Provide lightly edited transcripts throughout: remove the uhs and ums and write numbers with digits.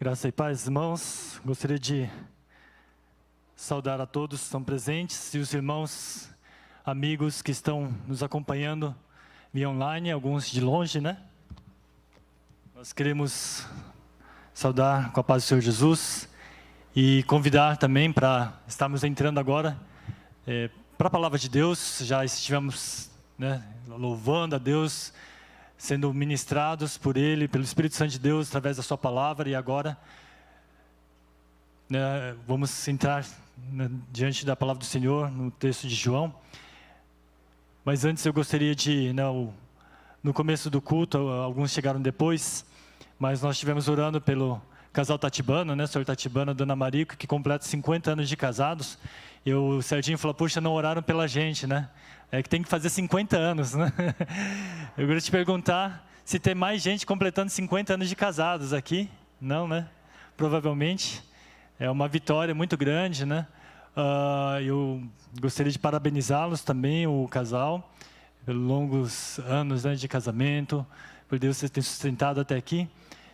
Graça e paz, irmãos. Gostaria de saudar a todos que estão presentes e os irmãos, amigos que estão nos acompanhando via online, alguns de longe, né? Nós queremos saudar com a paz do Senhor Jesus e convidar também para estarmos entrando agora para a Palavra de Deus. Já estivemos, louvando a Deus, sendo ministrados por Ele, pelo Espírito Santo de Deus, através da sua palavra, e agora vamos entrar diante da palavra do Senhor, no texto de João. Mas antes eu gostaria de, no começo do culto, alguns chegaram depois, mas nós estivemos orando pelo casal Tatibano, Senhor Tatibano e Dona Marico, que completa 50 anos de casados, e o Serginho falou, puxa, não oraram pela gente, É que tem que fazer 50 anos, Eu queria te perguntar se tem mais gente completando 50 anos de casados aqui. Não, Provavelmente. É uma vitória muito grande, Eu gostaria de parabenizá-los também, o casal, pelos longos anos de casamento, por Deus ter sustentado até aqui.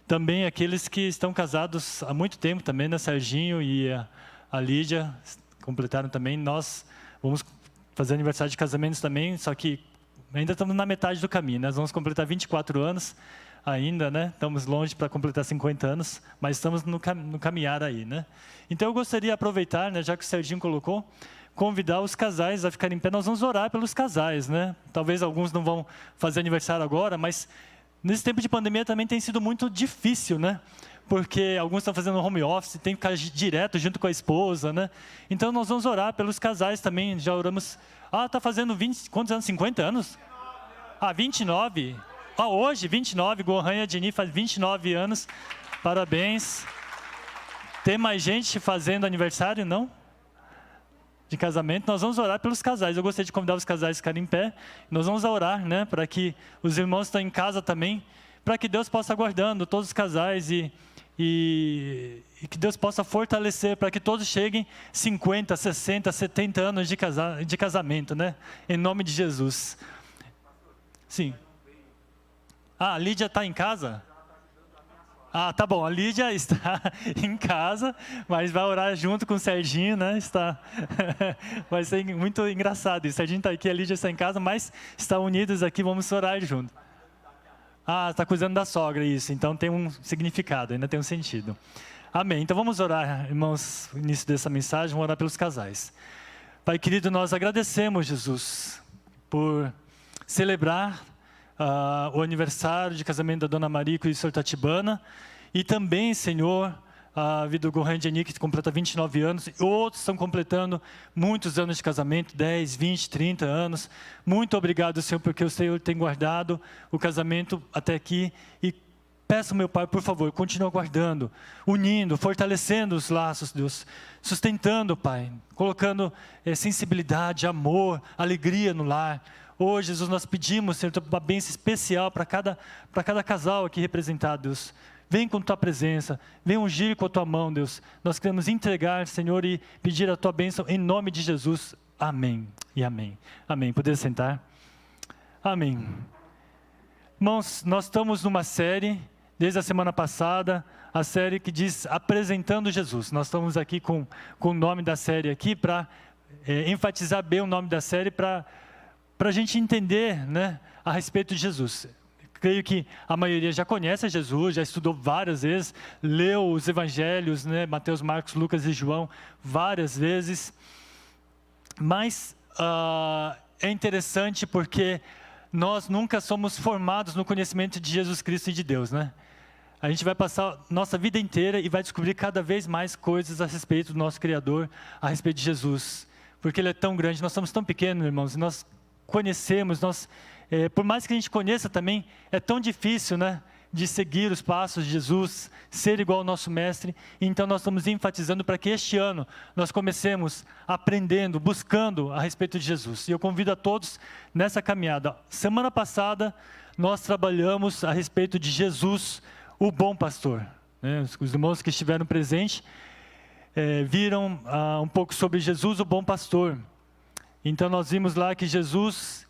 Também aqueles que estão casados há muito tempo também, Serginho e a Lídia, completaram também. Nós vamos fazer aniversário de casamentos também, só que ainda estamos na metade do caminho, Nós vamos completar 24 anos ainda, Estamos longe para completar 50 anos, mas estamos no caminhar aí, Então eu gostaria de aproveitar, já que o Serginho colocou, convidar os casais a ficarem em pé. Nós vamos orar pelos casais, Talvez alguns não vão fazer aniversário agora, mas nesse tempo de pandemia também tem sido muito difícil, Porque alguns estão fazendo home office, tem que ficar direto junto com a esposa, Então nós vamos orar pelos casais também, já oramos. Está fazendo 20, quantos anos? 50 anos? 29. Hoje, 29, Gohan e Adini faz 29 anos, parabéns. Tem mais gente fazendo aniversário, não? De casamento, nós vamos orar pelos casais. Eu gostaria de convidar os casais a ficarem em pé. Nós vamos orar, para que os irmãos que estão em casa também, para que Deus possa guardando todos os casais e que Deus possa fortalecer, para que todos cheguem 50, 60, 70 anos de casamento, Em nome de Jesus. Sim. A Lídia está em casa? Tá bom, a Lídia está em casa, mas vai orar junto com o Serginho, Vai ser muito engraçado. O Serginho está aqui, a Lídia está em casa, mas estão unidos aqui, vamos orar junto. Está cuidando da sogra, isso. Então tem um significado, ainda tem um sentido. Amém. Então vamos orar, irmãos, no início dessa mensagem, vamos orar pelos casais. Pai querido, nós agradecemos, Jesus, por celebrar o aniversário de casamento da Dona Marico e do Senhor Tatibana, e também, Senhor, a vida do Gohan e que completa 29 anos, e outros estão completando muitos anos de casamento, 10, 20, 30 anos. Muito obrigado, Senhor, porque o Senhor tem guardado o casamento até aqui, e peço, meu Pai, por favor, continua guardando, unindo, fortalecendo os laços, Deus, sustentando, Pai, colocando sensibilidade, amor, alegria no lar. Hoje, Jesus, nós pedimos, Senhor, uma bênção especial para cada casal aqui representado, Deus. Vem com Tua presença, vem ungir com a Tua mão, Deus. Nós queremos entregar, Senhor, e pedir a Tua bênção em nome de Jesus. Amém e amém. Amém. Poder sentar? Amém. Irmãos, nós estamos numa série, desde a semana passada, a série que diz Apresentando Jesus. Nós estamos aqui com o nome da série aqui, para enfatizar bem o nome da série, para a gente entender, a respeito de Jesus. Creio que a maioria já conhece Jesus, já estudou várias vezes, leu os evangelhos, Mateus, Marcos, Lucas e João, várias vezes. Mas é interessante porque nós nunca somos formados no conhecimento de Jesus Cristo e de Deus, A gente vai passar nossa vida inteira e vai descobrir cada vez mais coisas a respeito do nosso Criador, a respeito de Jesus. Porque Ele é tão grande, nós somos tão pequenos, irmãos, e nós conhecemos, por mais que a gente conheça também, é tão difícil, de seguir os passos de Jesus, ser igual ao nosso Mestre. Então nós estamos enfatizando para que este ano nós comecemos aprendendo, buscando a respeito de Jesus. E eu convido a todos nessa caminhada. Semana passada nós trabalhamos a respeito de Jesus, o bom pastor. Os irmãos que estiveram presentes viram um pouco sobre Jesus, o bom pastor. Então nós vimos lá que Jesus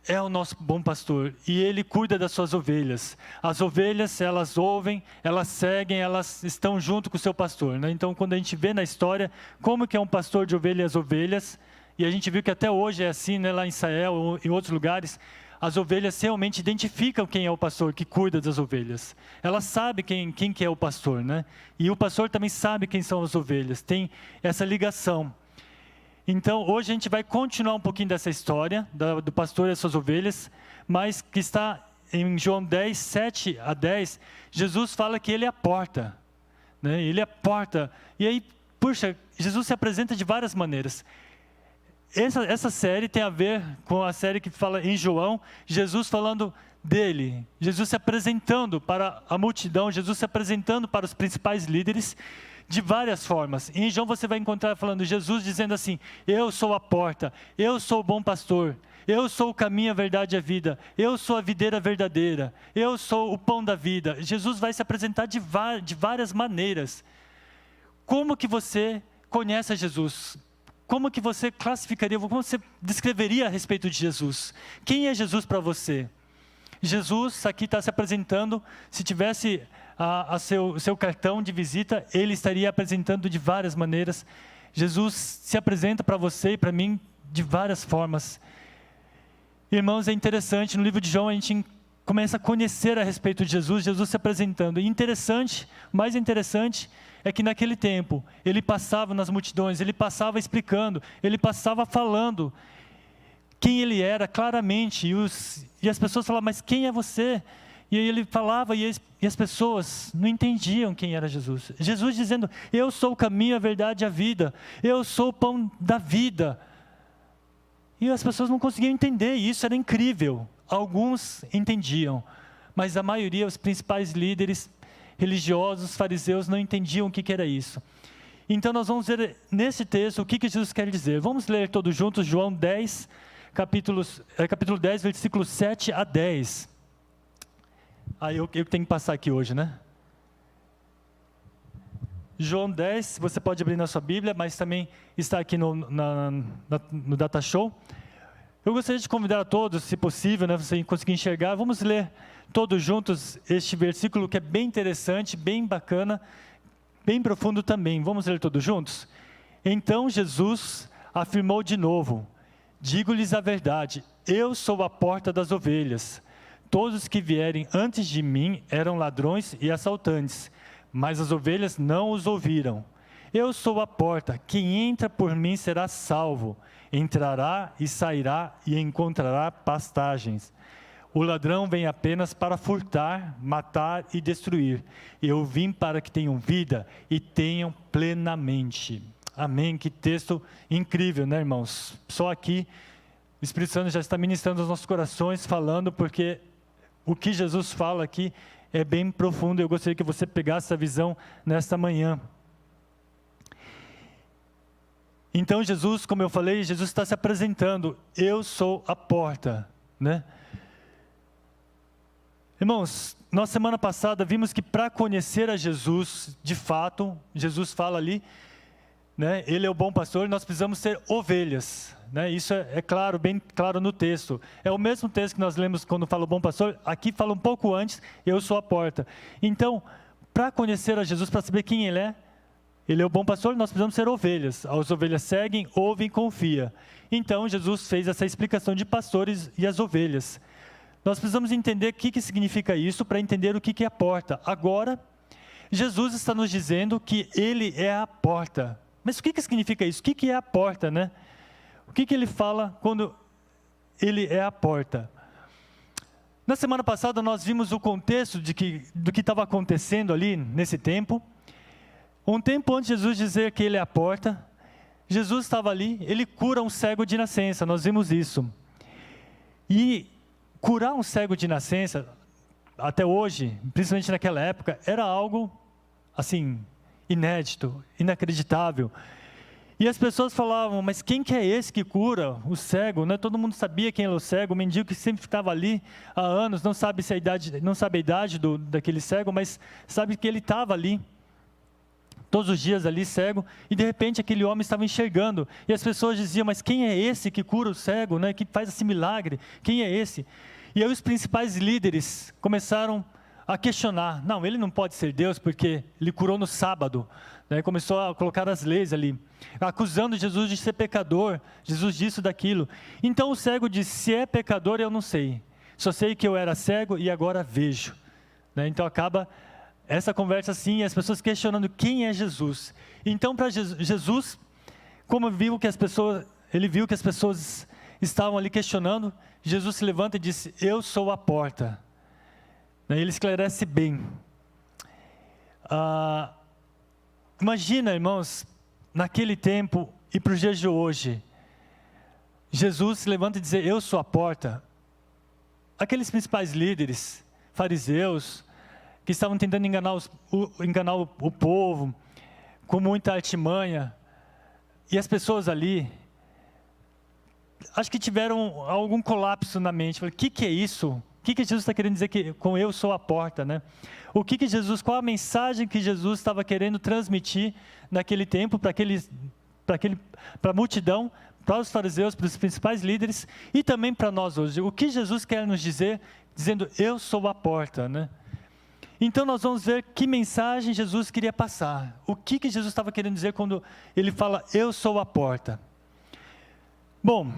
é o nosso bom pastor e Ele cuida das suas ovelhas. As ovelhas, elas ouvem, elas seguem, elas estão junto com o seu pastor, né? Então, quando a gente vê na história como que é um pastor de ovelhas, e a gente viu que até hoje é assim, né? Lá em Israel ou em outros lugares, as ovelhas realmente identificam quem é o pastor que cuida das ovelhas. Elas sabem quem que é o pastor, né? E o pastor também sabe quem são as ovelhas, tem essa ligação. Então, hoje a gente vai continuar um pouquinho dessa história, do pastor e as suas ovelhas, mas que está em João 10, 7 a 10, Jesus fala que Ele é a porta, né? Ele é a porta. E aí, puxa, Jesus se apresenta de várias maneiras. Essa série tem a ver com a série que fala em João, Jesus falando dele, Jesus se apresentando para a multidão, Jesus se apresentando para os principais líderes, de várias formas. E em João você vai encontrar falando Jesus dizendo assim: eu sou a porta, eu sou o bom pastor, eu sou o caminho, a verdade e a vida, eu sou a videira verdadeira, eu sou o pão da vida. Jesus vai se apresentar de várias maneiras. Como que você conhece a Jesus? Como que você classificaria, como você descreveria a respeito de Jesus? Quem é Jesus para você? Jesus aqui está se apresentando, se tivesse seu cartão de visita, ele estaria apresentando de várias maneiras. Jesus se apresenta para você e para mim de várias formas. Irmãos, é interessante, no livro de João a gente começa a conhecer a respeito de Jesus, Jesus se apresentando. E interessante, mais interessante, é que naquele tempo, ele passava nas multidões, ele passava explicando, ele passava falando quem ele era claramente, e as pessoas falavam: mas quem é você? E aí ele falava e as pessoas não entendiam quem era Jesus. Jesus dizendo: eu sou o caminho, a verdade e a vida, eu sou o pão da vida. E as pessoas não conseguiam entender, e isso era incrível. Alguns entendiam, mas a maioria, os principais líderes religiosos, fariseus, não entendiam o que era isso. Então nós vamos ver nesse texto o que Jesus quer dizer. Vamos ler todos juntos João 10, capítulo 10, versículos 7 a 10. Eu tenho que passar aqui hoje, né? João 10, você pode abrir na sua Bíblia, mas também está aqui no Data Show. Eu gostaria de convidar a todos, se possível, né, você conseguir enxergar, vamos ler todos juntos este versículo que é bem interessante, bem bacana, bem profundo também. Vamos ler todos juntos? Então Jesus afirmou de novo: digo-lhes a verdade, eu sou a porta das ovelhas. Todos que vierem antes de mim eram ladrões e assaltantes, mas as ovelhas não os ouviram. Eu sou a porta, quem entra por mim será salvo, entrará e sairá e encontrará pastagens. O ladrão vem apenas para furtar, matar e destruir. Eu vim para que tenham vida e tenham plenamente. Amém? Que texto incrível, né, irmãos? Só aqui, o Espírito Santo já está ministrando aos nossos corações, falando, porque o que Jesus fala aqui é bem profundo. Eu gostaria que você pegasse essa visão nesta manhã. Então Jesus, como eu falei, Jesus está se apresentando: eu sou a porta, né? Irmãos, nós semana passada vimos que para conhecer a Jesus, de fato, Jesus fala ali, né? Ele é o bom pastor, nós precisamos ser ovelhas, né? Isso é claro, bem claro no texto. É o mesmo texto que nós lemos quando fala o bom pastor, aqui fala um pouco antes: eu sou a porta. Então, para conhecer a Jesus, para saber quem Ele é o bom pastor, nós precisamos ser ovelhas. As ovelhas seguem, ouvem e confiam. Então, Jesus fez essa explicação de pastores e as ovelhas. Nós precisamos entender o que significa isso, para entender o que é a porta. Agora, Jesus está nos dizendo que Ele é a porta. Mas o que significa isso? O que é a porta, né? O que Ele fala quando Ele é a porta? Na semana passada, nós vimos o contexto do que estava acontecendo ali, nesse tempo. Um tempo antes de Jesus dizer que Ele é a porta, Jesus estava ali, Ele cura um cego de nascença, nós vimos isso. E curar um cego de nascença, até hoje, principalmente naquela época, era algo, assim, inédito, inacreditável. E as pessoas falavam: mas quem que é esse que cura o cego? Né? Todo mundo sabia quem era o cego, o mendigo que sempre ficava ali há anos, não sabe a idade daquele cego, mas sabe que ele estava ali. todos os dias ali cego, e de repente aquele homem estava enxergando, e as pessoas diziam, mas quem é esse que cura o cego, né? Que faz esse milagre, quem é esse? E aí os principais líderes começaram a questionar, não, ele não pode ser Deus, porque ele curou no sábado, né? Começou a colocar as leis ali, acusando Jesus de ser pecador, Jesus disso, daquilo. Então o cego disse, se é pecador eu não sei, só sei que eu era cego e agora vejo, né? Então acaba essa conversa assim, as pessoas questionando quem é Jesus. Então para Jesus, como ele viu que as pessoas estavam ali questionando, Jesus se levanta e disse, eu sou a porta. Ele esclarece bem. Imagina, irmãos, naquele tempo e para os dias de hoje, Jesus se levanta e diz, eu sou a porta. Aqueles principais líderes, fariseus, que estavam tentando enganar o povo, com muita artimanha, e as pessoas ali, acho que tiveram algum colapso na mente. Falei, o que é isso? O que Jesus está querendo dizer com eu sou a porta, né? Qual a mensagem que Jesus estava querendo transmitir naquele tempo para a multidão, para os fariseus, para os principais líderes e também para nós hoje? O que Jesus quer nos dizer, dizendo eu sou a porta, né? Então nós vamos ver que mensagem Jesus queria passar. O que Jesus estava querendo dizer quando ele fala eu sou a porta? Bom,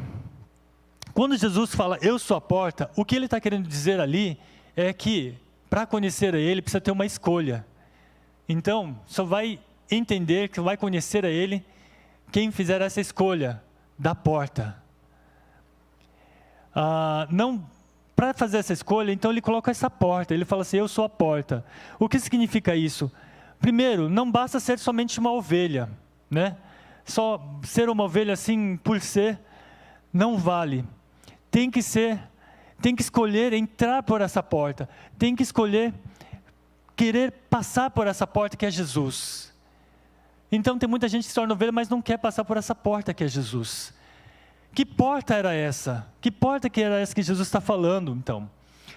quando Jesus fala, eu sou a porta, o que ele está querendo dizer ali é que, para conhecer a ele, precisa ter uma escolha. Então, só vai entender, que vai conhecer a ele, quem fizer essa escolha da porta. Para fazer essa escolha, então ele coloca essa porta, ele fala assim, eu sou a porta. O que significa isso? Primeiro, não basta ser somente uma ovelha, né? Só ser uma ovelha assim, por ser, não vale. Tem que escolher entrar por essa porta, tem que escolher querer passar por essa porta que é Jesus. Então tem muita gente que se torna ovelha, mas não quer passar por essa porta que é Jesus. Que porta era essa? Que porta que era essa que Jesus está falando, então?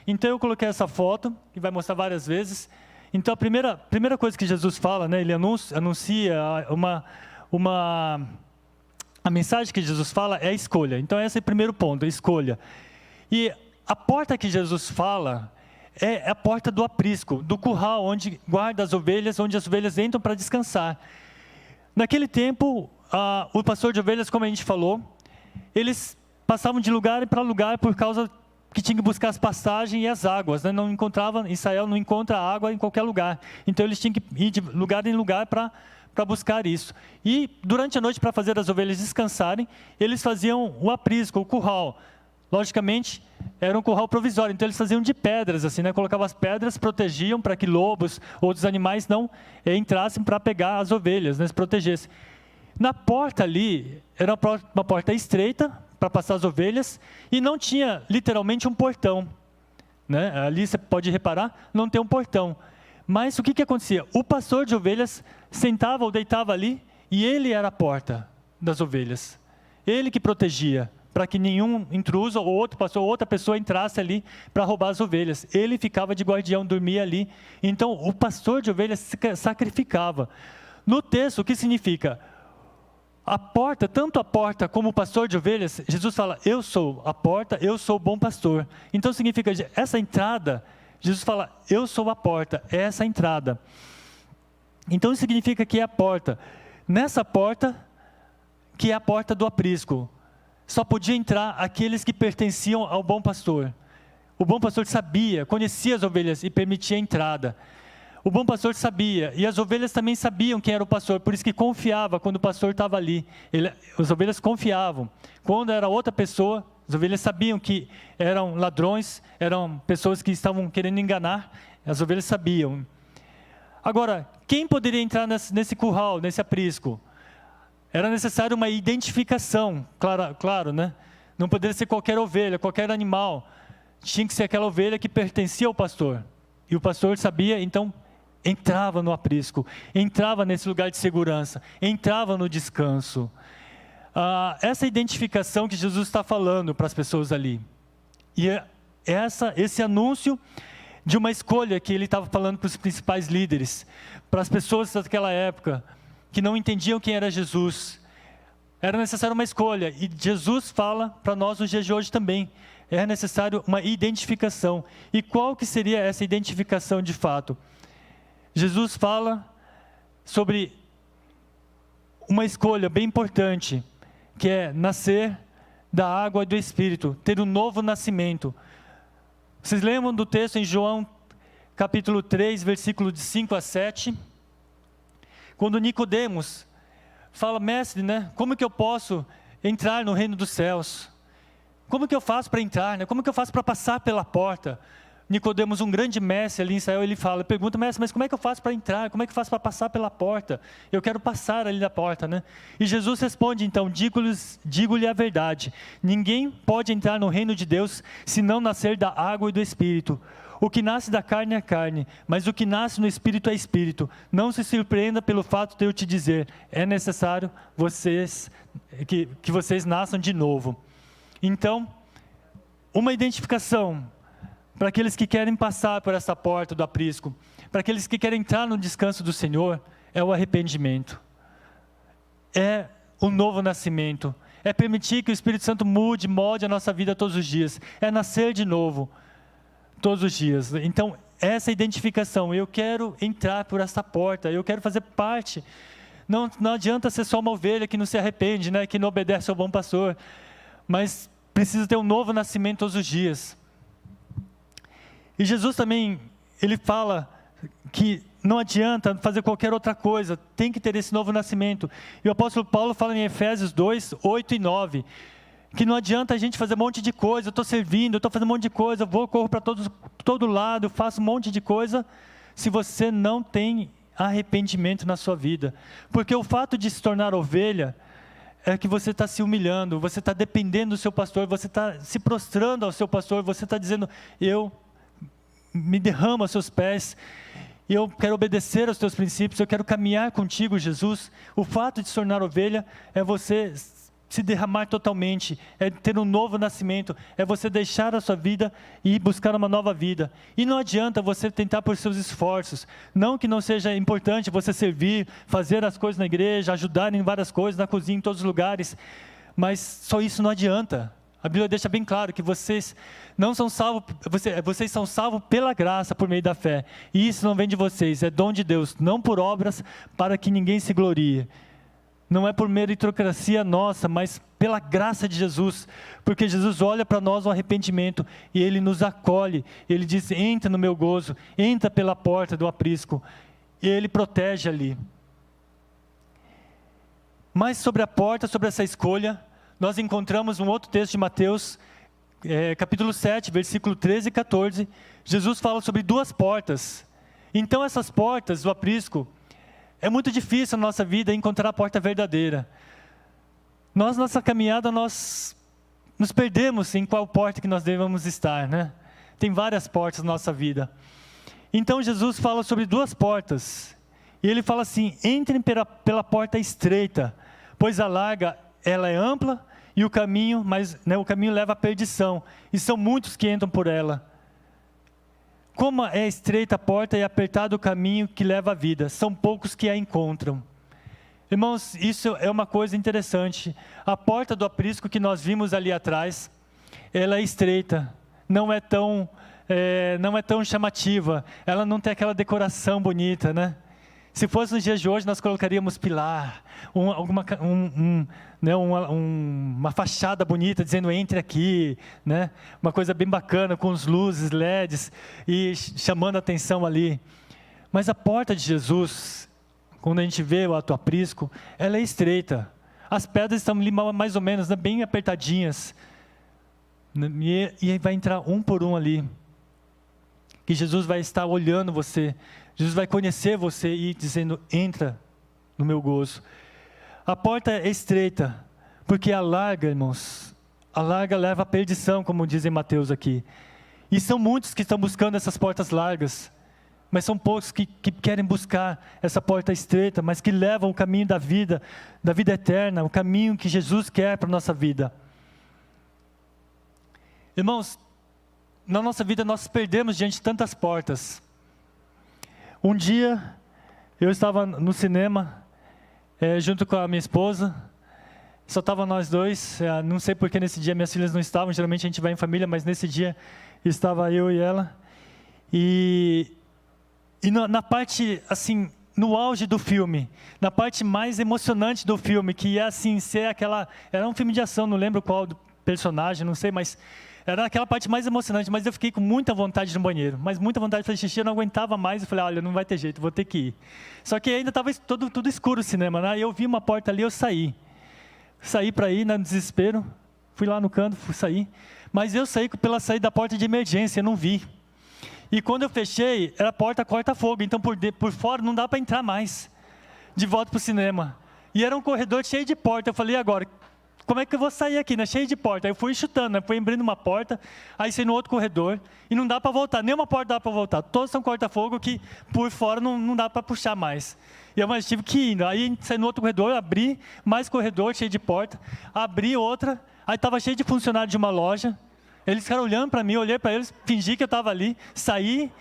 Então eu coloquei essa foto, que vai mostrar várias vezes. Então a primeira coisa que Jesus fala, né, ele anuncia a mensagem que Jesus fala é a escolha. Então esse é o primeiro ponto, a escolha. E a porta que Jesus fala é a porta do aprisco, do curral, onde guarda as ovelhas, onde as ovelhas entram para descansar. Naquele tempo, o pastor de ovelhas, como a gente falou, eles passavam de lugar para lugar por causa que tinha que buscar as pastagens e as águas, né? Israel não encontra água em qualquer lugar. Então eles tinham que ir de lugar em lugar para buscar isso. E durante a noite, para fazer as ovelhas descansarem, eles faziam o aprisco, o curral. Logicamente, era um curral provisório, então eles faziam de pedras, assim, né? Colocavam as pedras, protegiam para que lobos, outros animais não entrassem para pegar as ovelhas, né? Se protegessem. Na porta ali, era uma porta estreita para passar as ovelhas e não tinha literalmente um portão, né? Ali você pode reparar, não tem um portão. Mas o que acontecia? O pastor de ovelhas sentava ou deitava ali e ele era a porta das ovelhas. Ele que protegia para que nenhum intruso ou outro pastor ou outra pessoa entrasse ali para roubar as ovelhas. Ele ficava de guardião, dormia ali. Então o pastor de ovelhas se sacrificava. No texto, o que significa? A porta, tanto a porta como o pastor de ovelhas, Jesus fala, eu sou a porta, eu sou o bom pastor. Então significa, essa entrada, Jesus fala, eu sou a porta, é essa a entrada. Então isso significa que é a porta. Nessa porta, que é a porta do aprisco, só podia entrar aqueles que pertenciam ao bom pastor. O bom pastor sabia, conhecia as ovelhas e permitia a entrada. O bom pastor sabia, e as ovelhas também sabiam quem era o pastor, por isso que confiava quando o pastor estava ali. As ovelhas confiavam. Quando era outra pessoa, as ovelhas sabiam que eram ladrões, eram pessoas que estavam querendo enganar, as ovelhas sabiam. Agora, quem poderia entrar nesse curral, nesse aprisco? Era necessário uma identificação, claro, né? Não poderia ser qualquer ovelha, qualquer animal. Tinha que ser aquela ovelha que pertencia ao pastor. E o pastor sabia, então entrava no aprisco, entrava nesse lugar de segurança, entrava no descanso. Essa identificação que Jesus está falando para as pessoas ali. E esse anúncio de uma escolha que ele estava falando para os principais líderes, para as pessoas daquela época, que não entendiam quem era Jesus. Era necessário uma escolha, e Jesus fala para nós nos dias de hoje também, é necessário uma identificação. E qual que seria essa identificação de fato? Jesus fala sobre uma escolha bem importante, que é nascer da água e do Espírito, ter um novo nascimento. Vocês lembram do texto em João capítulo 3, versículo de 5 a 7? Quando Nicodemos fala, mestre, né, como que eu posso entrar no reino dos céus? Como que eu faço para entrar, né? Como que eu faço para passar pela porta? Nicodemos, um grande mestre ali em Israel, ele pergunta, mestre, mas como é que eu faço para entrar? Como é que eu faço para passar pela porta? Eu quero passar ali da porta, né? E Jesus responde então, digo-lhe a verdade, ninguém pode entrar no reino de Deus se não nascer da água e do Espírito. O que nasce da carne é carne, mas o que nasce no Espírito é Espírito. Não se surpreenda pelo fato de eu te dizer, é necessário que vocês nasçam de novo. Então, uma identificação para aqueles que querem passar por essa porta do aprisco, para aqueles que querem entrar no descanso do Senhor, é o arrependimento. É o novo nascimento. É permitir que o Espírito Santo molde a nossa vida todos os dias. É nascer de novo todos os dias. Então, essa identificação, eu quero entrar por essa porta, eu quero fazer parte. Não adianta ser só uma ovelha que não se arrepende, né, que não obedece ao bom pastor, mas precisa ter um novo nascimento todos os dias. E Jesus também, ele fala que não adianta fazer qualquer outra coisa, tem que ter esse novo nascimento. E o apóstolo Paulo fala em Efésios 2, 8 e 9, que não adianta a gente fazer um monte de coisa, eu estou servindo, eu estou fazendo um monte de coisa, eu corro para todo lado, eu faço um monte de coisa, se você não tem arrependimento na sua vida. Porque o fato de se tornar ovelha, é que você está se humilhando, você está dependendo do seu pastor, você está se prostrando ao seu pastor, você está dizendo, eu me derramo aos seus pés, eu quero obedecer aos teus princípios, eu quero caminhar contigo, Jesus. O fato de se tornar ovelha é você se derramar totalmente, é ter um novo nascimento, é você deixar a sua vida e buscar uma nova vida. E não adianta você tentar por seus esforços, não que não seja importante você servir, fazer as coisas na igreja, ajudar em várias coisas, na cozinha, em todos os lugares, mas só isso não adianta. A Bíblia deixa bem claro que vocês não são salvos, vocês são salvos pela graça, por meio da fé, e isso não vem de vocês, é dom de Deus, não por obras, para que ninguém se glorie. Não é por meritocracia nossa, mas pela graça de Jesus, porque Jesus olha para nós no arrependimento, e Ele nos acolhe, Ele diz, entra no meu gozo, entra pela porta do aprisco, e Ele protege ali. Mas sobre a porta, sobre essa escolha, nós encontramos um outro texto de Mateus, capítulo 7, versículo 13 e 14, Jesus fala sobre duas portas. Então essas portas do aprisco, é muito difícil na nossa vida encontrar a porta verdadeira. Nossa caminhada, nós nos perdemos em qual porta que nós devemos estar, né? Tem várias portas na nossa vida. Então Jesus fala sobre duas portas, e Ele fala assim, entrem pela porta estreita, pois a larga, ela é ampla, e o caminho, o caminho leva à perdição, e são muitos que entram por ela. Como é estreita a porta e apertado o caminho que leva à vida, são poucos que a encontram. Irmãos, isso é uma coisa interessante. A porta do aprisco que nós vimos ali atrás, ela é estreita, não é tão chamativa, ela não tem aquela decoração bonita, né? Se fosse nos dias de hoje, nós colocaríamos pilar, uma fachada bonita dizendo entre aqui, né? Uma coisa bem bacana com as luzes, LEDs e chamando a atenção ali. Mas a porta de Jesus, quando a gente vê o aprisco, ela é estreita. As pedras estão ali mais ou menos, né, bem apertadinhas. E aí vai entrar um por um ali. Que Jesus vai estar olhando você. Jesus vai conhecer você e dizendo, entra no meu gozo. A porta é estreita, porque a larga, irmãos, a larga leva à perdição, como diz em Mateus aqui. E são muitos que estão buscando essas portas largas, mas são poucos que querem buscar essa porta estreita, mas que levam o caminho da vida eterna, o caminho que Jesus quer para a nossa vida. Irmãos, na nossa vida nós perdemos diante de tantas portas. Um dia, eu estava no cinema, junto com a minha esposa, só estava nós dois, não sei porque nesse dia minhas filhas não estavam, geralmente a gente vai em família, mas nesse dia estava eu e ela, e na parte, assim, no auge do filme, na parte mais emocionante do filme, que ia assim, ser aquela, era um filme de ação, não lembro qual do personagem, não sei, mas era aquela parte mais emocionante, mas eu fiquei com muita vontade no banheiro, mas muita vontade de fazer xixi, eu não aguentava mais, eu falei, olha, não vai ter jeito, vou ter que ir. Só que ainda estava tudo escuro o cinema, né? Eu vi uma porta ali, eu saí para ir, no desespero, fui lá no canto, fui sair, mas eu saí pela saída da porta de emergência, eu não vi. E quando eu fechei, era a porta corta-fogo, então por fora não dá para entrar mais, de volta para o cinema. E era um corredor cheio de porta, eu falei, agora, como é que eu vou sair aqui, né? Cheio de porta. Aí eu fui chutando, né? Fui abrindo uma porta, aí saí no outro corredor, e não dá para voltar, nenhuma porta dá para voltar. Todos são corta-fogo que por fora não dá para puxar mais. E eu tive que ir, aí saí no outro corredor, abri mais corredor, cheio de porta, abri outra, aí estava cheio de funcionários de uma loja, eles ficaram olhando para mim, eu olhei para eles, fingi que eu estava ali, saí,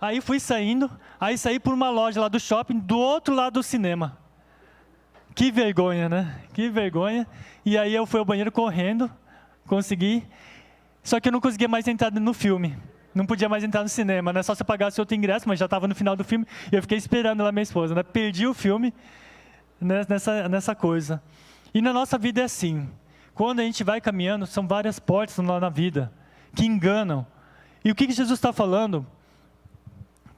aí fui saindo, aí saí por uma loja lá do shopping, do outro lado do cinema. Que vergonha, né? Que vergonha. E aí eu fui ao banheiro correndo, consegui, só que eu não conseguia mais entrar no filme. Não podia mais entrar no cinema, né? Só se eu pagasse outro ingresso, mas já estava no final do filme, e eu fiquei esperando lá minha esposa, né? Perdi o filme, né? nessa coisa. E na nossa vida é assim. Quando a gente vai caminhando, são várias portas lá na vida, que enganam. E o que Jesus está falando?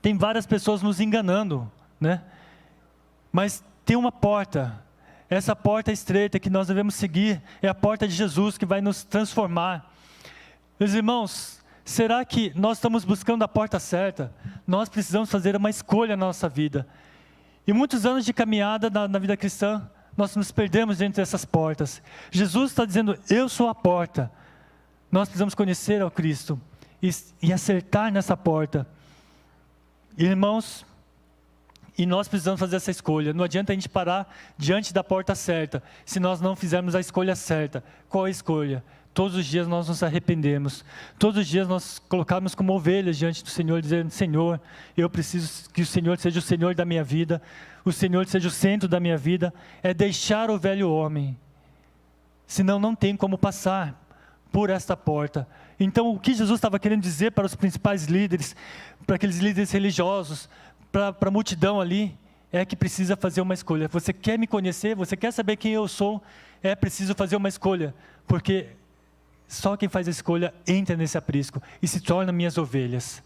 Tem várias pessoas nos enganando, né? Mas tem uma porta, essa porta estreita que nós devemos seguir, é a porta de Jesus que vai nos transformar. Meus irmãos, será que nós estamos buscando a porta certa? Nós precisamos fazer uma escolha na nossa vida. E muitos anos de caminhada na vida cristã, nós nos perdemos dentro dessas portas. Jesus está dizendo, eu sou a porta. Nós precisamos conhecer ao Cristo e acertar nessa porta. Irmãos, e nós precisamos fazer essa escolha. Não adianta a gente parar diante da porta certa, se nós não fizermos a escolha certa. Qual é a escolha? Todos os dias nós nos arrependemos. Todos os dias nós colocamos como ovelhas diante do Senhor, dizendo, Senhor, eu preciso que o Senhor seja o Senhor da minha vida, o Senhor seja o centro da minha vida, é deixar o velho homem. Senão não tem como passar por esta porta. Então o que Jesus estava querendo dizer para os principais líderes, para aqueles líderes religiosos, para a multidão ali, é que precisa fazer uma escolha. Você quer me conhecer? Você quer saber quem eu sou? É preciso fazer uma escolha, porque só quem faz a escolha entra nesse aprisco e se torna minhas ovelhas.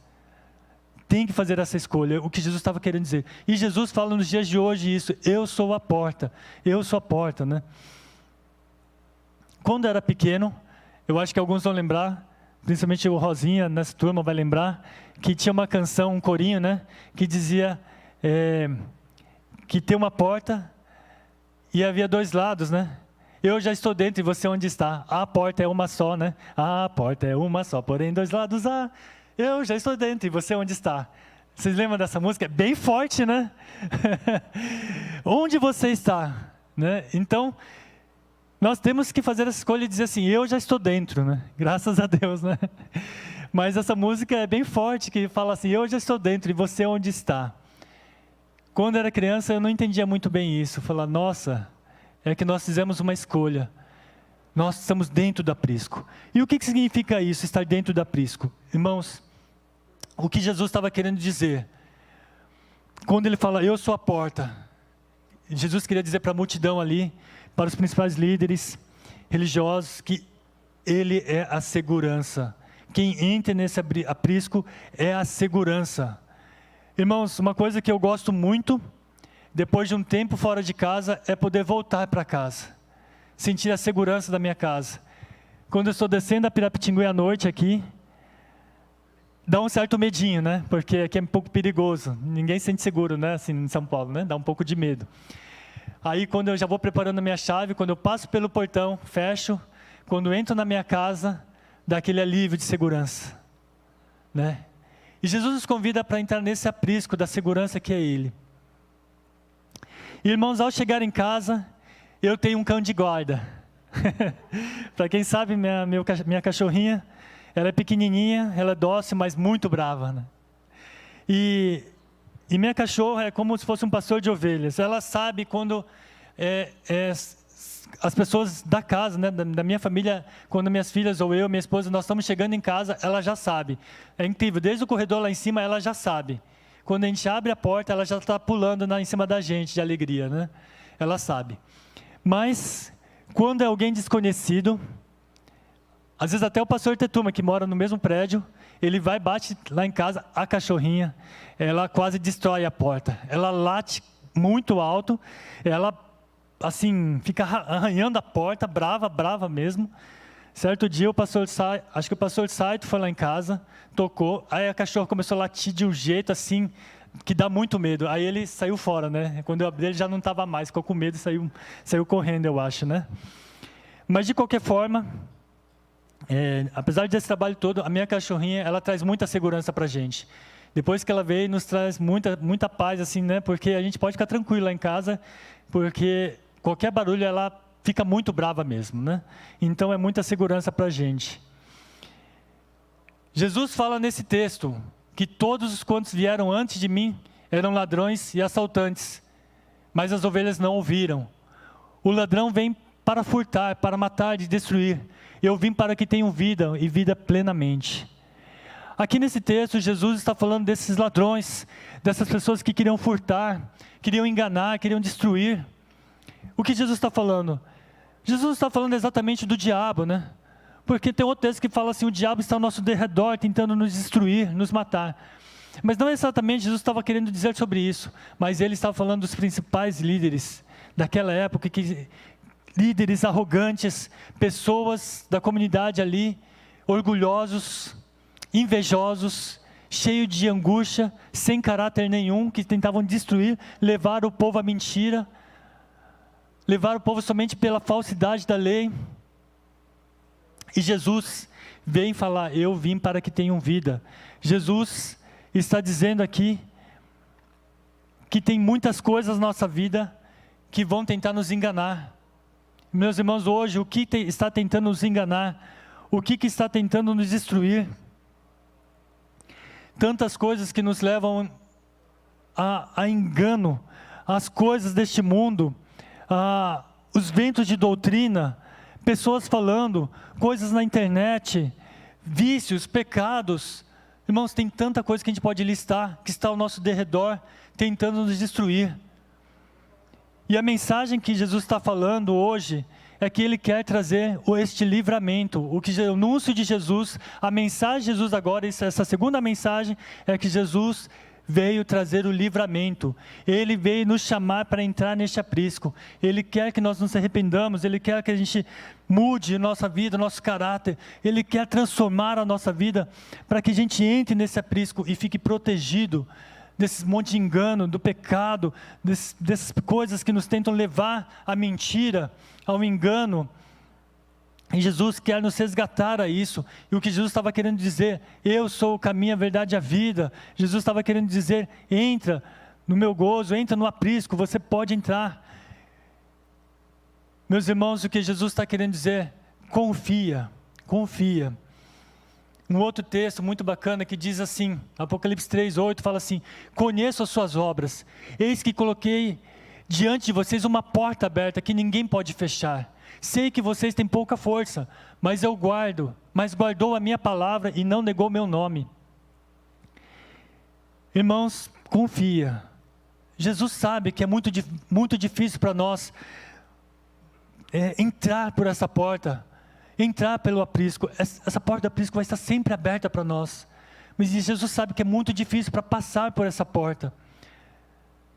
Tem que fazer essa escolha, o que Jesus estava querendo dizer. E Jesus fala nos dias de hoje isso, eu sou a porta, né? Quando eu era pequeno, eu acho que alguns vão lembrar, principalmente o Rosinha, nessa turma vai lembrar, que tinha uma canção, um corinho, né? Que dizia que tem uma porta e havia dois lados, né? Eu já estou dentro e você onde está? A porta é uma só, né? A porta é uma só, porém dois lados há. Eu já estou dentro e você onde está? Vocês lembram dessa música? É bem forte, né? Onde você está? Né? Então, nós temos que fazer essa escolha e dizer assim, eu já estou dentro, né? Graças a Deus, né? Mas essa música é bem forte, que fala assim, eu já estou dentro e você onde está? Quando eu era criança, eu não entendia muito bem isso. Falar, nossa, é que nós fizemos uma escolha. Nós estamos dentro do aprisco. E o que significa isso, estar dentro do aprisco? Irmãos, o que Jesus estava querendo dizer, quando ele fala, eu sou a porta, Jesus queria dizer para a multidão ali, para os principais líderes religiosos, que ele é a segurança. Quem entra nesse aprisco é a segurança. Irmãos, uma coisa que eu gosto muito, depois de um tempo fora de casa, é poder voltar para casa. Sentir a segurança da minha casa. Quando eu estou descendo a Pirapitingui à noite aqui, dá um certo medinho, né? Porque aqui é um pouco perigoso. Ninguém se sente seguro, né? Assim, em São Paulo, né? Dá um pouco de medo. Aí, quando eu já vou preparando a minha chave, quando eu passo pelo portão, fecho, quando eu entro na minha casa, dá aquele alívio de segurança, né? E Jesus nos convida para entrar nesse aprisco da segurança que é Ele. Irmãos, ao chegar em casa, eu tenho um cão de guarda. Para quem sabe, minha cachorrinha, Ela é pequenininha, ela é dócil, mas muito brava, né? E minha cachorra é como se fosse um pastor de ovelhas. Ela sabe quando as pessoas da casa, né, da minha família, quando minhas filhas ou eu, minha esposa, nós estamos chegando em casa, ela já sabe. É incrível, desde o corredor lá em cima, ela já sabe. Quando a gente abre a porta, ela já está pulando em cima da gente de alegria, né? Ela sabe. Mas, quando é alguém desconhecido, às vezes até o pastor Tetuma, que mora no mesmo prédio, ele vai e bate lá em casa, a cachorrinha, ela quase destrói a porta. Ela late muito alto, ela, assim, fica arranhando a porta, brava mesmo. Certo dia, acho que o pastor Saito foi lá em casa, tocou, aí a cachorra começou a latir de um jeito assim, que dá muito medo. Aí ele saiu fora, né? Quando eu abri, ele já não estava mais, ficou com medo e saiu correndo, eu acho, né? Mas de qualquer forma, apesar desse trabalho todo, a minha cachorrinha, ela traz muita segurança para a gente. Depois que ela veio, nos traz muita paz, assim, né? Porque a gente pode ficar tranquilo lá em casa, porque qualquer barulho, ela fica muito brava mesmo, né? Então é muita segurança para a gente. Jesus fala nesse texto que todos os quantos vieram antes de mim eram ladrões e assaltantes, mas as ovelhas não ouviram. O ladrão vem para furtar, para matar e destruir. Eu vim para que tenham vida e vida plenamente. Aqui nesse texto, Jesus está falando desses ladrões, dessas pessoas que queriam furtar, queriam enganar, queriam destruir. O que Jesus está falando? Jesus está falando exatamente do diabo, né? Porque tem outro texto que fala assim, o diabo está ao nosso derredor, tentando nos destruir, nos matar. Mas não exatamente Jesus estava querendo dizer sobre isso, mas ele estava falando dos principais líderes daquela época, líderes arrogantes, pessoas da comunidade ali, orgulhosos, invejosos, cheios de angústia, sem caráter nenhum, que tentavam destruir, levar o povo à mentira, levar o povo somente pela falsidade da lei. E Jesus vem falar, eu vim para que tenham vida. Jesus está dizendo aqui que tem muitas coisas na nossa vida que vão tentar nos enganar. Meus irmãos, hoje, o que está tentando nos enganar? O que está tentando nos destruir? Tantas coisas que nos levam a engano, as coisas deste mundo, os ventos de doutrina, pessoas falando, coisas na internet, vícios, pecados. Irmãos, tem tanta coisa que a gente pode listar, que está ao nosso derredor, tentando nos destruir. E a mensagem que Jesus está falando hoje, é que Ele quer trazer este livramento. O anúncio de Jesus, a mensagem de Jesus agora, essa segunda mensagem, é que Jesus veio trazer o livramento. Ele veio nos chamar para entrar neste aprisco. Ele quer que nós nos arrependamos, Ele quer que a gente mude a nossa vida, nosso caráter. Ele quer transformar a nossa vida para que a gente entre nesse aprisco e fique protegido desse monte de engano, do pecado, dessas coisas que nos tentam levar à mentira, ao engano. E Jesus quer nos resgatar a isso. E o que Jesus estava querendo dizer, eu sou o caminho, a verdade e a vida. Jesus estava querendo dizer, entra no meu gozo, entra no aprisco, você pode entrar. Meus irmãos, o que Jesus está querendo dizer, confia, confia. Um outro texto muito bacana que diz assim, Apocalipse 3:8, fala assim, conheço as suas obras, eis que coloquei diante de vocês uma porta aberta que ninguém pode fechar. Sei que vocês têm pouca força, mas guardou a minha palavra e não negou meu nome. Irmãos, confia. Jesus sabe que é muito difícil para nós entrar por essa porta, entrar pelo aprisco. Essa porta do aprisco vai estar sempre aberta para nós. Mas Jesus sabe que é muito difícil para passar por essa porta.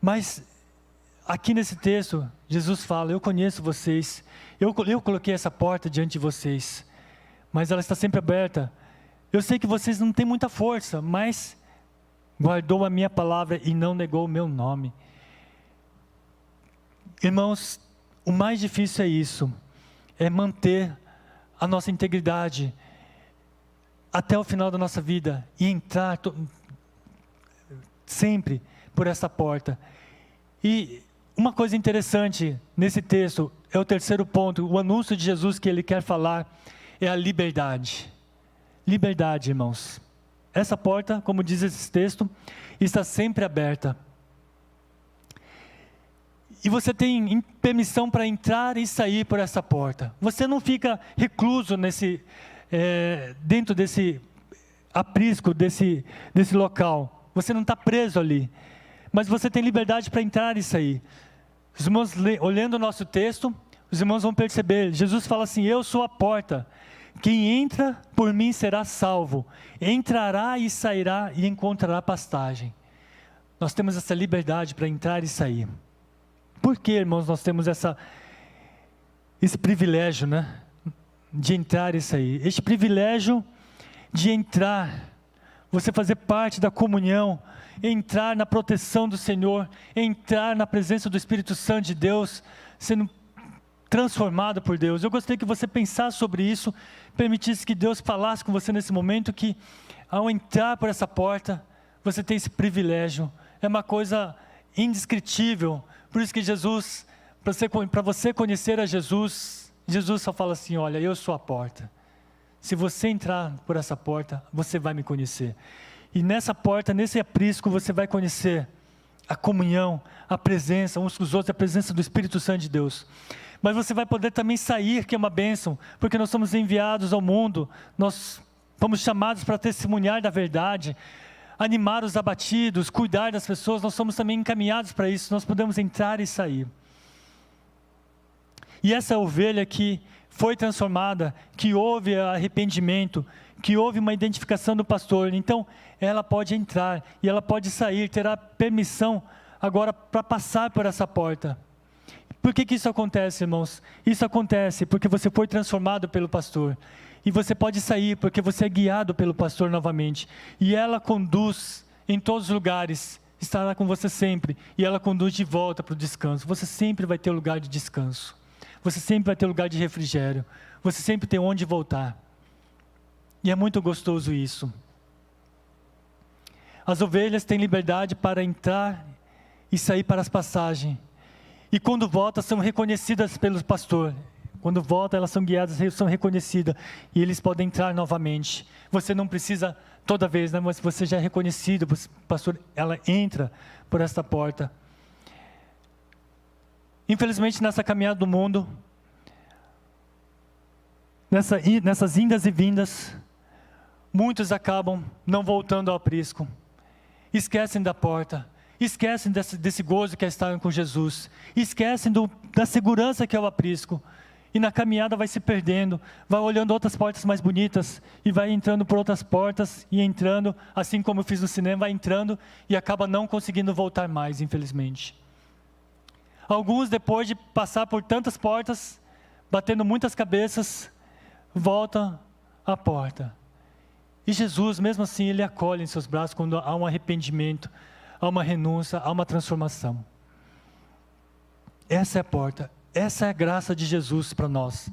Mas aqui nesse texto, Jesus fala, eu conheço vocês, eu coloquei essa porta diante de vocês, mas ela está sempre aberta. Eu sei que vocês não têm muita força, mas guardou a minha palavra e não negou o meu nome. Irmãos, o mais difícil é isso, é manter a nossa integridade até o final da nossa vida e entrar sempre por essa porta. E uma coisa interessante nesse texto, é o terceiro ponto, o anúncio de Jesus que Ele quer falar, é a liberdade. liberdade, irmãos. Essa porta, como diz esse texto, está sempre aberta. E você tem permissão para entrar e sair por essa porta. Você não fica recluso dentro desse aprisco, desse local. Você não está preso ali. Mas você tem liberdade para entrar e sair. Os irmãos, olhando o nosso texto, os irmãos vão perceber, Jesus fala assim: eu sou a porta. Quem entra por mim será salvo. Entrará e sairá e encontrará pastagem. Nós temos essa liberdade para entrar e sair. Por que, irmãos, nós temos esse privilégio, né? De entrar e sair. Este privilégio de entrar, você fazer parte da comunhão, entrar na proteção do Senhor, entrar na presença do Espírito Santo de Deus, sendo transformado por Deus. Eu gostaria que você pensasse sobre isso, permitisse que Deus falasse com você nesse momento, que ao entrar por essa porta, você tem esse privilégio. É uma coisa indescritível. Por isso que Jesus, para você conhecer a Jesus, Jesus só fala assim: olha, eu sou a porta. Se você entrar por essa porta, você vai me conhecer. E nessa porta, nesse aprisco, você vai conhecer a comunhão, a presença uns com os outros, a presença do Espírito Santo de Deus. Mas você vai poder também sair, que é uma bênção, porque nós somos enviados ao mundo, nós fomos chamados para testemunhar da verdade, animar os abatidos, cuidar das pessoas, nós somos também encaminhados para isso, nós podemos entrar e sair. E essa ovelha que foi transformada, que houve arrependimento, que houve uma identificação do pastor, então ela pode entrar e ela pode sair, terá permissão agora para passar por essa porta. Por que isso acontece, irmãos? Isso acontece porque você foi transformado pelo pastor. E você pode sair porque você é guiado pelo pastor novamente. E ela conduz em todos os lugares, estará com você sempre. E ela conduz de volta para o descanso. Você sempre vai ter lugar de descanso. Você sempre vai ter lugar de refrigério. Você sempre tem onde voltar. E é muito gostoso isso. As ovelhas têm liberdade para entrar e sair para as passagens. E quando voltam, são reconhecidas pelo pastor. Quando voltam, elas são guiadas, são reconhecidas. E eles podem entrar novamente. Você não precisa toda vez, né? Mas você já é reconhecido, pastor, ela entra por esta porta. Infelizmente, nessa caminhada do mundo, nessas indas e vindas, muitos acabam não voltando ao aprisco. Esquecem da porta. Esquecem desse gozo que é estar com Jesus. Esquecem da segurança que é o aprisco. E na caminhada vai se perdendo, vai olhando outras portas mais bonitas, e vai entrando por outras portas, e entrando, assim como eu fiz no cinema, vai entrando, e acaba não conseguindo voltar mais, infelizmente. Alguns, depois de passar por tantas portas, batendo muitas cabeças, voltam à porta. E Jesus, mesmo assim, Ele acolhe em seus braços quando há um arrependimento, há uma renúncia, há uma transformação. Essa é a porta, essa é a graça de Jesus para nós.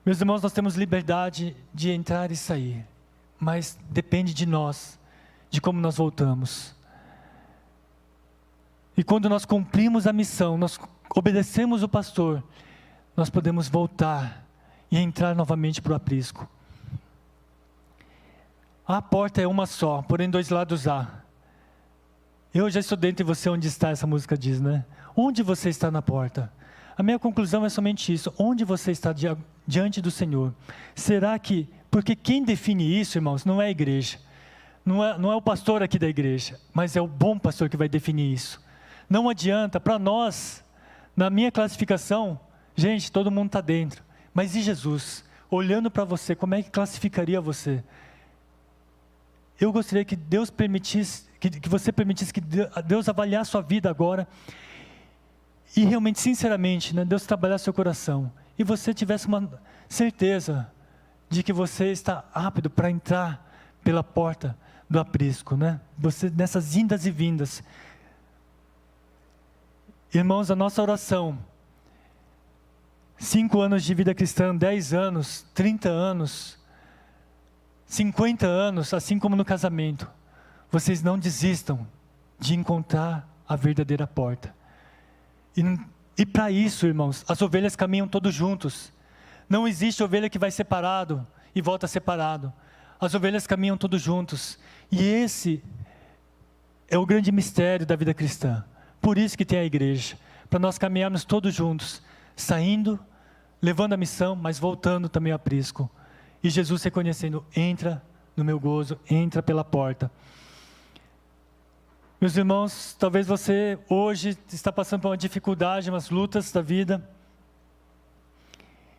Meus irmãos, nós temos liberdade de entrar e sair, mas depende de nós, de como nós voltamos. E quando nós cumprimos a missão, nós obedecemos o pastor, nós podemos voltar e entrar novamente para o aprisco. A porta é uma só, porém dois lados há. Eu já estou dentro de você onde está, essa música diz, né? Onde você está na porta? A minha conclusão é somente isso. Onde você está diante do Senhor? Será que... Porque quem define isso, irmãos, não é a igreja. Não é o pastor aqui da igreja, mas é o bom pastor que vai definir isso. Não adianta, para nós, na minha classificação, gente, todo mundo está dentro. Mas e Jesus? Olhando para você, como é que classificaria você? Eu gostaria que Deus permitisse, que você permitisse que Deus avaliasse a sua vida agora, e realmente, sinceramente, né, Deus trabalhasse seu coração, e você tivesse uma certeza de que você está apto para entrar pela porta do aprisco, né? Você, nessas indas e vindas. Irmãos, a nossa oração, 5 anos de vida cristã, 10 anos, 30 anos, 50 anos, assim como no casamento, vocês não desistam de encontrar a verdadeira porta. E para isso, irmãos, as ovelhas caminham todos juntos. Não existe ovelha que vai separado e volta separado. As ovelhas caminham todos juntos. E esse é o grande mistério da vida cristã. Por isso que tem a igreja, para nós caminharmos todos juntos, saindo, levando a missão, mas voltando também ao aprisco. E Jesus reconhecendo, entra no meu gozo, entra pela porta. Meus irmãos, talvez você hoje está passando por uma dificuldade, umas lutas da vida,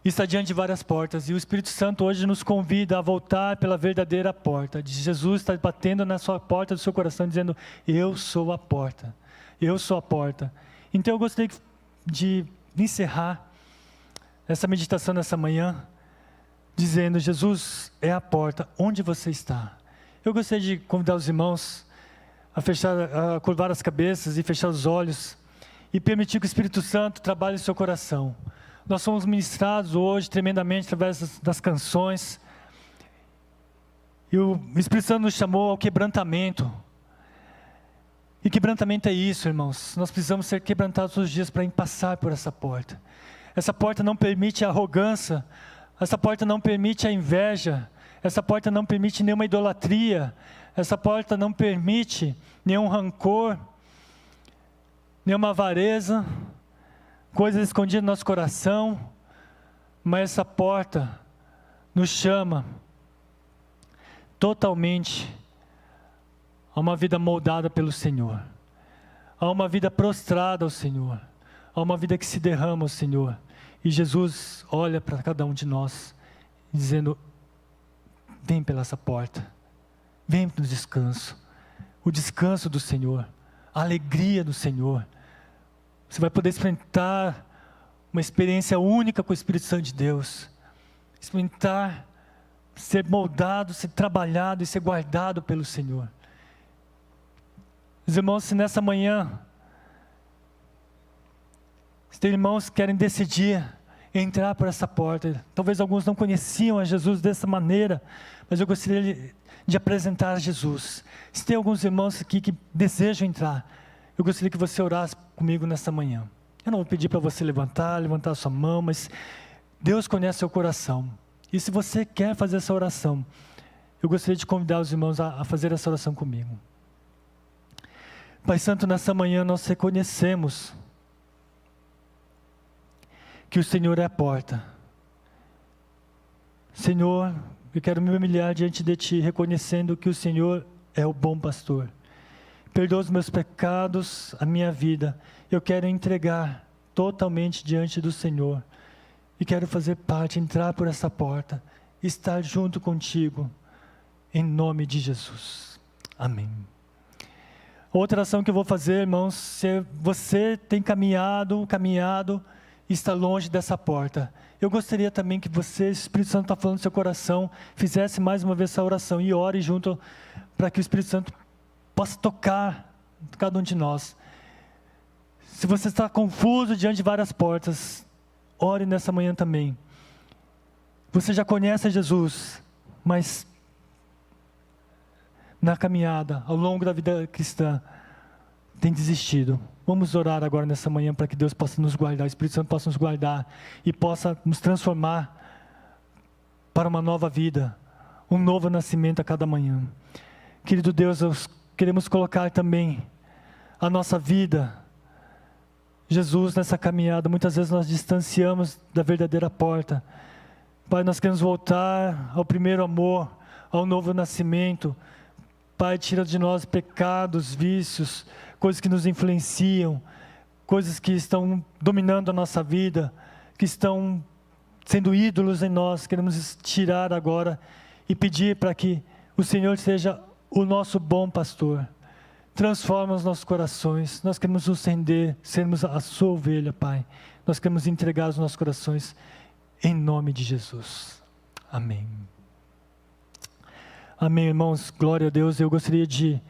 está diante de várias portas, e o Espírito Santo hoje nos convida a voltar pela verdadeira porta. Jesus está batendo na sua porta do seu coração, dizendo, eu sou a porta, eu sou a porta. Então eu gostaria de encerrar essa meditação nessa manhã, dizendo, Jesus é a porta, onde você está? Eu gostaria de convidar os irmãos a curvar as cabeças e fechar os olhos, e permitir que o Espírito Santo trabalhe no seu coração. Nós somos ministrados hoje tremendamente através das canções, e o Espírito Santo nos chamou ao quebrantamento. E quebrantamento é isso, irmãos, nós precisamos ser quebrantados todos os dias para passar por essa porta. Essa porta não permite a arrogância, essa porta não permite a inveja, essa porta não permite nenhuma idolatria, essa porta não permite nenhum rancor, nenhuma avareza, coisas escondidas no nosso coração, mas essa porta nos chama totalmente a uma vida moldada pelo Senhor, a uma vida prostrada ao Senhor, a uma vida que se derrama ao Senhor. E Jesus olha para cada um de nós, dizendo, vem pela essa porta, vem para o descanso do Senhor, a alegria do Senhor. Você vai poder experimentar uma experiência única com o Espírito Santo de Deus, experimentar, ser moldado, ser trabalhado e ser guardado pelo Senhor. Os irmãos, se nessa manhã, se tem irmãos que querem decidir entrar por essa porta, talvez alguns não conheciam a Jesus dessa maneira, mas eu gostaria de apresentar a Jesus. Se tem alguns irmãos aqui que desejam entrar, eu gostaria que você orasse comigo nessa manhã. Eu não vou pedir para você levantar a sua mão, mas Deus conhece seu coração. E se você quer fazer essa oração, eu gostaria de convidar os irmãos a fazer essa oração comigo. Pai Santo, nessa manhã nós reconhecemos que o Senhor é a porta. Senhor, eu quero me humilhar diante de Ti, reconhecendo que o Senhor é o bom pastor. Perdoa os meus pecados, a minha vida. Eu quero entregar totalmente diante do Senhor. E quero fazer parte, entrar por essa porta, estar junto contigo, em nome de Jesus. Amém. Outra ação que eu vou fazer, irmãos, se você tem caminhado, e está longe dessa porta, eu gostaria também que você, o Espírito Santo está falando no seu coração, fizesse mais uma vez essa oração e ore junto, para que o Espírito Santo possa tocar cada um de nós. Se você está confuso diante de várias portas, ore nessa manhã também. Você já conhece Jesus, mas na caminhada, ao longo da vida cristã, tem desistido. Vamos orar agora nessa manhã para que Deus possa nos guardar, o Espírito Santo possa nos guardar e possa nos transformar para uma nova vida, um novo nascimento a cada manhã. Querido Deus, nós queremos colocar também a nossa vida, Jesus, nessa caminhada. Muitas vezes nós distanciamos da verdadeira porta. Pai, nós queremos voltar ao primeiro amor, ao novo nascimento. Pai, tira de nós pecados, vícios, coisas que nos influenciam, coisas que estão dominando a nossa vida, que estão sendo ídolos em nós. Queremos tirar agora e pedir para que o Senhor seja o nosso bom pastor. Transforma os nossos corações. Nós queremos nos render, sermos a sua ovelha, Pai. Nós queremos entregar os nossos corações em nome de Jesus. Amém. Amém, irmãos. Glória a Deus. Eu gostaria de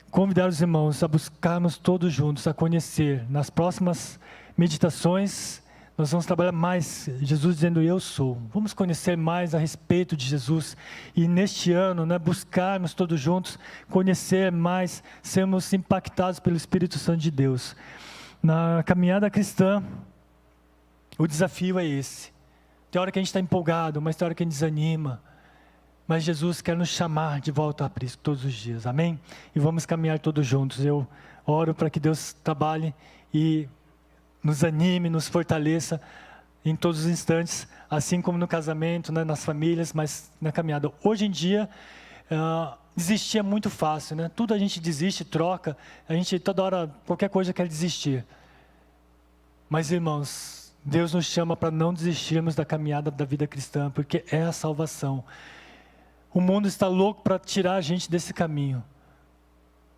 convidar os irmãos a buscarmos todos juntos, a conhecer. Nas próximas meditações, nós vamos trabalhar mais, Jesus dizendo, eu sou. Vamos conhecer mais a respeito de Jesus. E neste ano, buscarmos todos juntos, conhecer mais, sermos impactados pelo Espírito Santo de Deus. Na caminhada cristã, o desafio é esse. Tem hora que a gente está empolgado, mas tem hora que a gente desanima. Mas Jesus quer nos chamar de volta a aprisco todos os dias, amém? E vamos caminhar todos juntos. Eu oro para que Deus trabalhe e nos anime, nos fortaleça em todos os instantes, assim como no casamento, né, nas famílias, mas na caminhada. Hoje em dia, desistir é muito fácil, né? Tudo a gente desiste, troca, a gente toda hora, qualquer coisa quer desistir. Mas irmãos, Deus nos chama para não desistirmos da caminhada da vida cristã, porque é a salvação. O mundo está louco para tirar a gente desse caminho.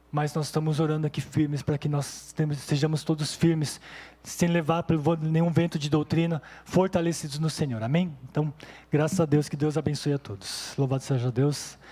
Mas nós estamos orando aqui firmes para que nós sejamos todos firmes, sem levar por nenhum vento de doutrina, fortalecidos no Senhor. Amém? Então, graças a Deus, que Deus abençoe a todos. Louvado seja Deus.